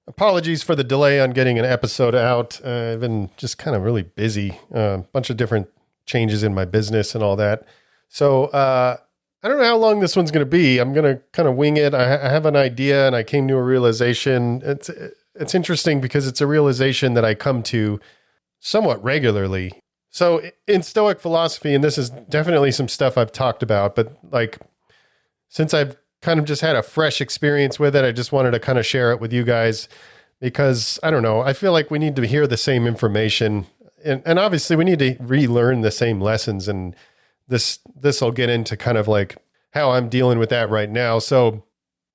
Apologies for the delay on getting an episode out. I've been just kind of really busy, a bunch of different changes in my business and all that. So I don't know how long this one's going to be. I'm going to kind of wing it. I have an idea and I came to a realization. It's interesting because it's a realization that I come to somewhat regularly. So in Stoic philosophy, and this is definitely some stuff I've talked about, but like since I've kind of just had a fresh experience with it, I just wanted to kind of share it with you guys because I don't know, I feel like we need to hear the same information and obviously we need to relearn the same lessons, and this will get into kind of like how I'm dealing with that right now. So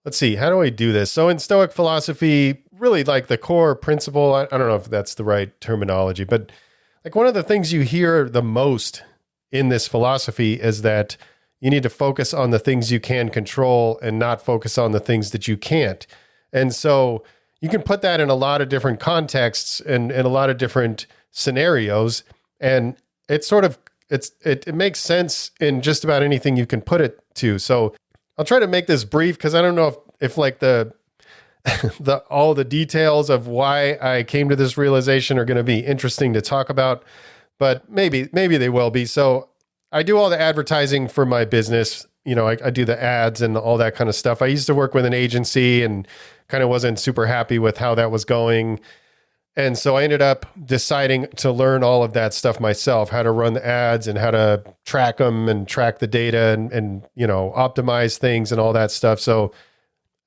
let's see, how do I do this? So in Stoic philosophy, really like the core principle, I don't know if that's the right terminology, but like one of the things you hear the most in this philosophy is that you need to focus on the things you can control and not focus on the things that you can't. And so you can put that in a lot of different contexts and in a lot of different scenarios. And it makes sense in just about anything you can put it to. So I'll try to make this brief because I don't know if like all the details of why I came to this realization are going to be interesting to talk about, but maybe they will be. So I do all the advertising for my business. You know, I do the ads and all that kind of stuff. I used to work with an agency and kind of wasn't super happy with how that was going. And so I ended up deciding to learn all of that stuff myself, how to run the ads and how to track them and track the data and you know, optimize things and all that stuff. So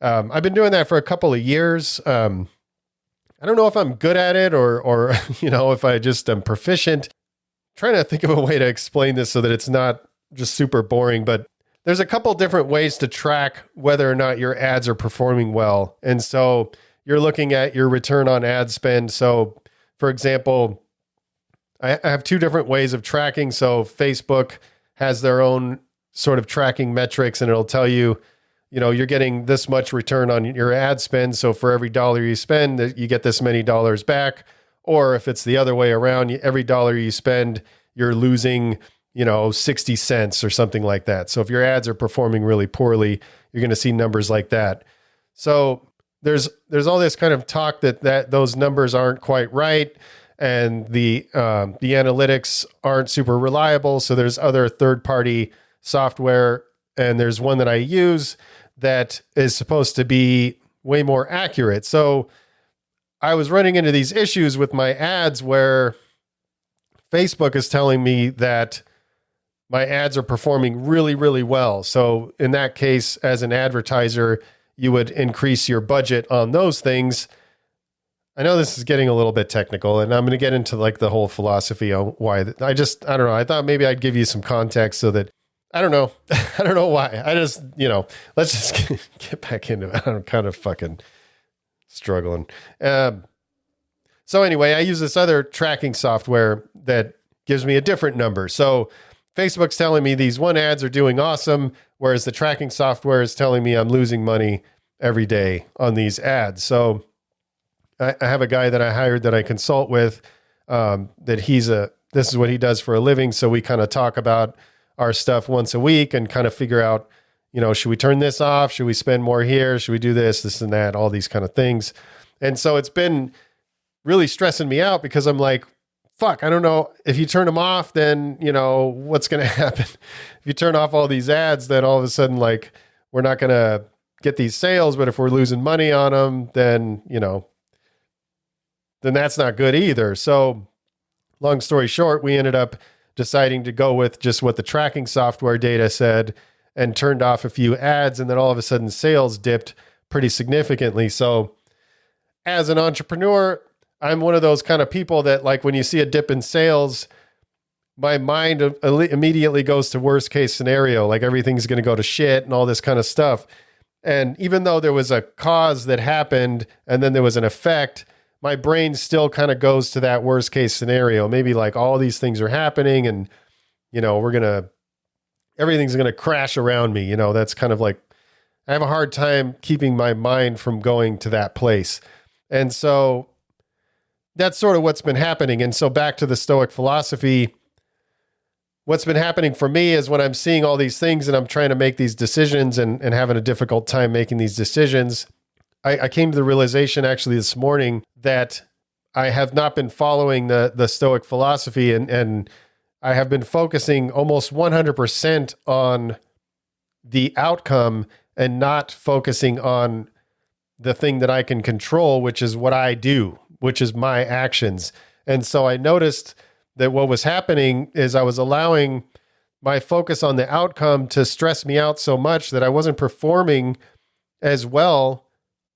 I've been doing that for a couple of years. I don't know if I'm good at it or you know, if I just am proficient. Trying to think of a way to explain this so that it's not just super boring, but there's a couple different ways to track whether or not your ads are performing well. And so you're looking at your return on ad spend. So for example, I have two different ways of tracking. So Facebook has their own sort of tracking metrics and it'll tell you, you know, you're getting this much return on your ad spend. So for every dollar you spend, you get this many dollars back. Or if it's the other way around, every dollar you spend, you're losing, you know, 60 cents or something like that. So if your ads are performing really poorly, you're going to see numbers like that. So there's all this kind of talk that those numbers aren't quite right, and the analytics aren't super reliable. So there's other third-party software, and there's one that I use that is supposed to be way more accurate. So I was running into these issues with my ads where Facebook is telling me that my ads are performing really, really well. So in that case, as an advertiser, you would increase your budget on those things. I know this is getting a little bit technical, and I'm going to get into like the whole philosophy on why. I don't know. I thought maybe I'd give you some context so that, I don't know. I don't know why. I just, you know, let's just get back into it. I'm kind of fucking struggling. So anyway, I use this other tracking software that gives me a different number. So Facebook's telling me these one ads are doing awesome, whereas the tracking software is telling me I'm losing money every day on these ads. So I have a guy that I hired that I consult with, this is what he does for a living. So we kind of talk about our stuff once a week and kind of figure out, you know, should we turn this off? Should we spend more here? Should we do this and that, all these kind of things. And so it's been really stressing me out because I'm like, fuck, I don't know. If you turn them off, then, you know, what's going to happen? If you turn off all these ads, then all of a sudden, like, we're not going to get these sales. But if we're losing money on them, then, you know, then that's not good either. So long story short, we ended up deciding to go with just what the tracking software data said and turned off a few ads. And then all of a sudden sales dipped pretty significantly. So as an entrepreneur, I'm one of those kind of people that, like, when you see a dip in sales, my mind immediately goes to worst case scenario, like everything's going to go to shit and all this kind of stuff. And even though there was a cause that happened and then there was an effect, my brain still kind of goes to that worst case scenario. Maybe like all these things are happening and, you know, everything's going to crash around me. You know, that's kind of like, I have a hard time keeping my mind from going to that place. And so that's sort of what's been happening. And so back to the Stoic philosophy, what's been happening for me is when I'm seeing all these things and I'm trying to make these decisions and having a difficult time making these decisions, I came to the realization actually this morning that I have not been following the Stoic philosophy, and I have been focusing almost 100% on the outcome and not focusing on the thing that I can control, which is what I do, which is my actions. And so I noticed that what was happening is I was allowing my focus on the outcome to stress me out so much that I wasn't performing as well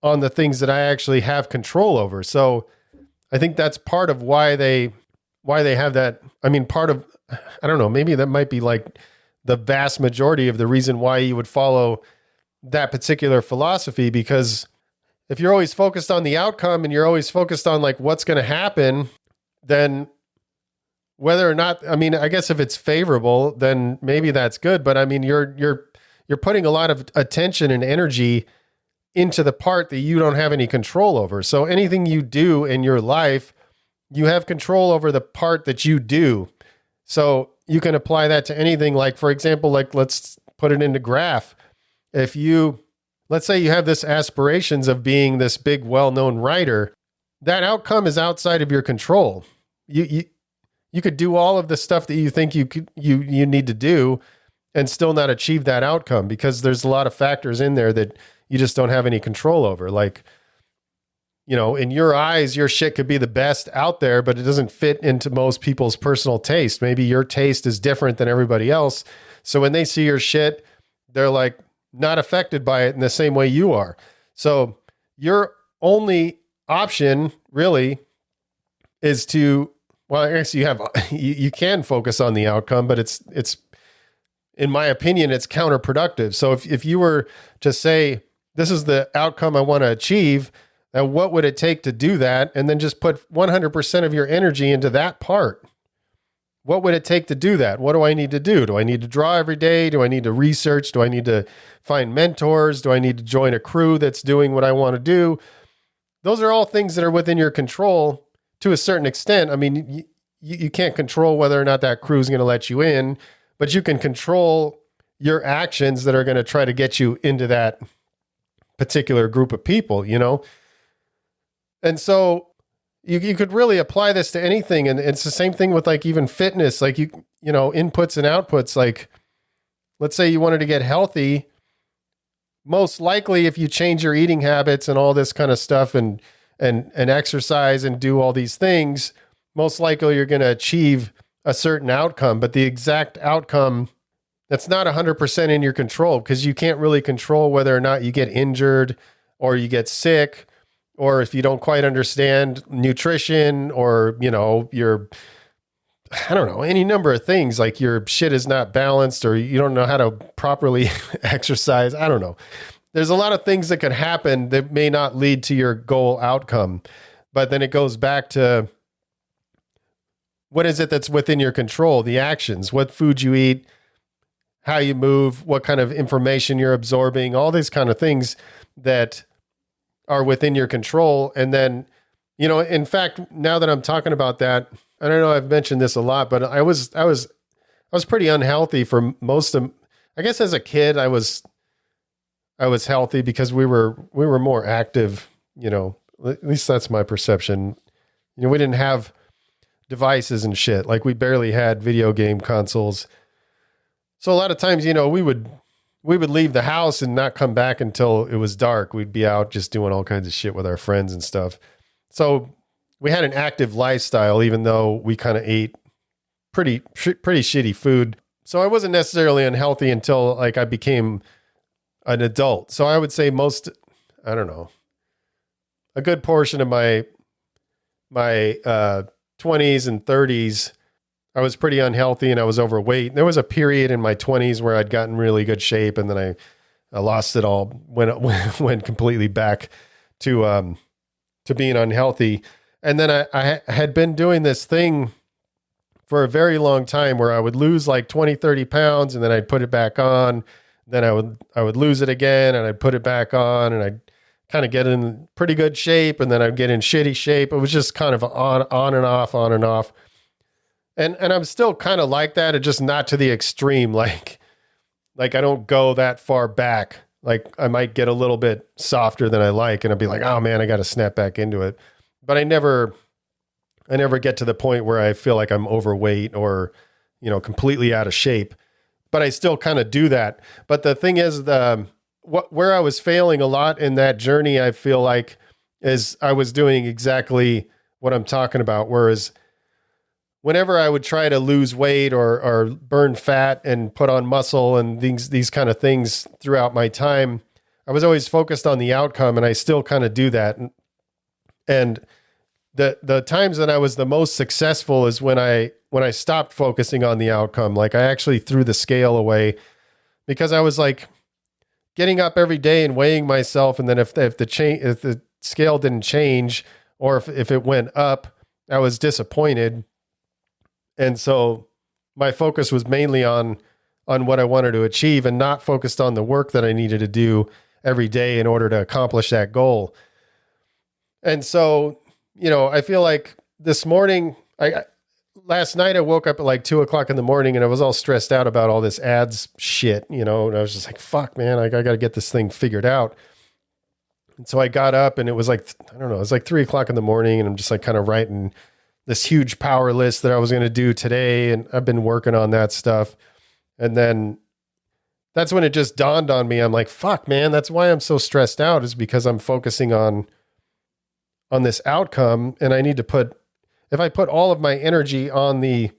on the things that I actually have control over. So I think that's part of why they have that. I mean, I don't know, maybe that might be like the vast majority of the reason why you would follow that particular philosophy, because if you're always focused on the outcome and you're always focused on like what's going to happen, then whether or not, I mean, I guess if it's favorable, then maybe that's good. But I mean, you're putting a lot of attention and energy into the part that you don't have any control over. So anything you do in your life, you have control over the part that you do. So you can apply that to anything. Like, for example, like let's put it into graph. Let's say you have this aspirations of being this big, well-known writer, that outcome is outside of your control. You could do all of the stuff that you think you need to do and still not achieve that outcome, because there's a lot of factors in there that you just don't have any control over. Like, in your eyes, your shit could be the best out there, but it doesn't fit into most people's personal taste. Maybe your taste is different than everybody else. So when they see your shit, they're like, not affected by it in the same way you are. So your only option really is I guess you can focus on the outcome, but it's in my opinion, it's counterproductive. So if you were to say, this is the outcome I want to achieve, now what would it take to do that? And then just put 100% of your energy into that part. What would it take to do that? What do I need to do? Do I need to draw every day? Do I need to research? Do I need to find mentors? Do I need to join a crew that's doing what I want to do? Those are all things that are within your control to a certain extent. I mean, you can't control whether or not that crew is going to let you in, but you can control your actions that are going to try to get you into that particular group of people, And so you could really apply this to anything. And it's the same thing with like even fitness, like inputs and outputs. Like, let's say you wanted to get healthy. Most likely, if you change your eating habits and all this kind of stuff and exercise and do all these things, most likely you're going to achieve a certain outcome. But the exact outcome, that's not 100% in your control, because you can't really control whether or not you get injured or you get sick, or if you don't quite understand nutrition, or, I don't know, any number of things, like your shit is not balanced, or you don't know how to properly exercise. I don't know. There's a lot of things that could happen that may not lead to your goal outcome. But then it goes back to, what is it that's within your control? The actions, what food you eat, how you move, what kind of information you're absorbing, all these kind of things that are within your control. And then, in fact, now that I'm talking about that, I don't know, I've mentioned this a lot, but I was pretty unhealthy for most of, I guess as a kid, I was healthy because we were more active, at least that's my perception. We didn't have devices and shit. Like, we barely had video game consoles. So a lot of times, we would leave the house and not come back until it was dark. We'd be out just doing all kinds of shit with our friends and stuff. So we had an active lifestyle, even though we kind of ate pretty shitty food. So I wasn't necessarily unhealthy until like I became an adult. So I would say I don't know, a good portion of my 20s and 30s, I was pretty unhealthy and I was overweight. There was a period in my 20s where I'd gotten really good shape, and then I lost it all, went completely back to being unhealthy. And then I had been doing this thing for a very long time where I would lose like 20, 30 pounds, and then I'd put it back on. Then I would lose it again, and I'd put it back on, and I'd kind of get in pretty good shape, and then I'd get in shitty shape. It was just kind of on and off, on and off. And I'm still kind of like that, just not to the extreme. Like I don't go that far back. Like I might get a little bit softer than I like, and I'll be like, oh man, I got to snap back into it. But I never get to the point where I feel like I'm overweight or, completely out of shape. But I still kind of do that. But the thing is, where I was failing a lot in that journey, I feel like, is I was doing exactly what I'm talking about. Whereas whenever I would try to lose weight or burn fat and put on muscle and these kind of things throughout my time, I was always focused on the outcome, and I still kind of do that. And the times that I was the most successful is when I stopped focusing on the outcome. Like I actually threw the scale away, because I was like getting up every day and weighing myself, and then if the scale didn't change, or if it went up, I was disappointed. And so my focus was mainly on what I wanted to achieve, and not focused on the work that I needed to do every day in order to accomplish that goal. And so, I feel like this morning, last night I woke up at like 2:00 in the morning, and I was all stressed out about all this ads shit, and I was just like, fuck man, I got to get this thing figured out. And so I got up, and it was like, I don't know, it was like 3:00 in the morning, and I'm just like kind of writing this huge power list that I was going to do today. And I've been working on that stuff. And then that's when it just dawned on me. I'm like, fuck man, that's why I'm so stressed out, is because I'm focusing on this outcome. And I need to if I put all of my energy on the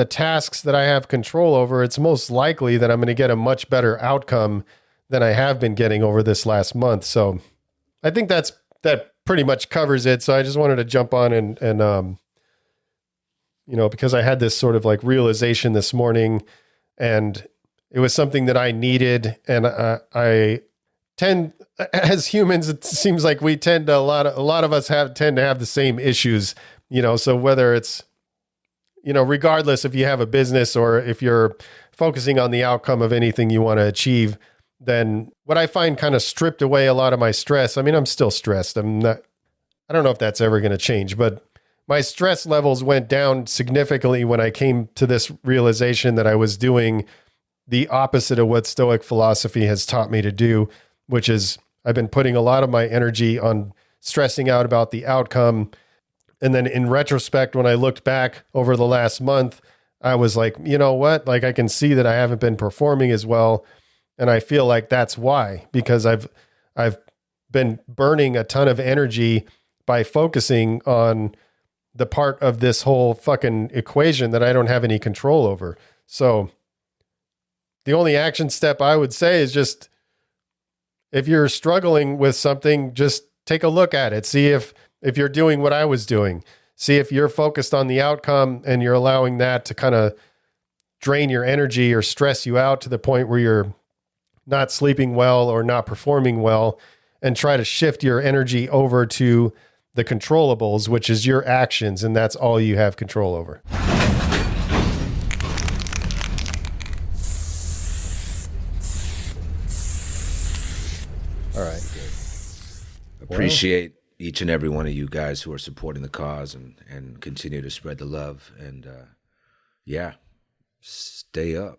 tasks that I have control over, it's most likely that I'm going to get a much better outcome than I have been getting over this last month. So I think that pretty much covers it. So I just wanted to jump on and because I had this sort of like realization this morning, and it was something that I needed. And I tend, as humans, it seems like we tend to, a lot of us tend to have the same issues, so whether it's, regardless if you have a business or if you're focusing on the outcome of anything you want to achieve, then what I find kind of stripped away a lot of my stress. I mean, I'm still stressed. I don't know if that's ever going to change, but my stress levels went down significantly when I came to this realization that I was doing the opposite of what Stoic philosophy has taught me to do, which is I've been putting a lot of my energy on stressing out about the outcome. And then in retrospect, when I looked back over the last month, I was like, you know what? Like I can see that I haven't been performing as well. And I feel like that's why, because I've been burning a ton of energy by focusing on the part of this whole fucking equation that I don't have any control over. So the only action step I would say is just, if you're struggling with something, just take a look at it. See if you're doing what I was doing. See if you're focused on the outcome and you're allowing that to kind of drain your energy or stress you out to the point where you're not sleeping well or not performing well, and try to shift your energy over to the controllables, which is your actions. And that's all you have control over. All right. Good. Appreciate each and every one of you guys who are supporting the cause and continue to spread the love. And stay up.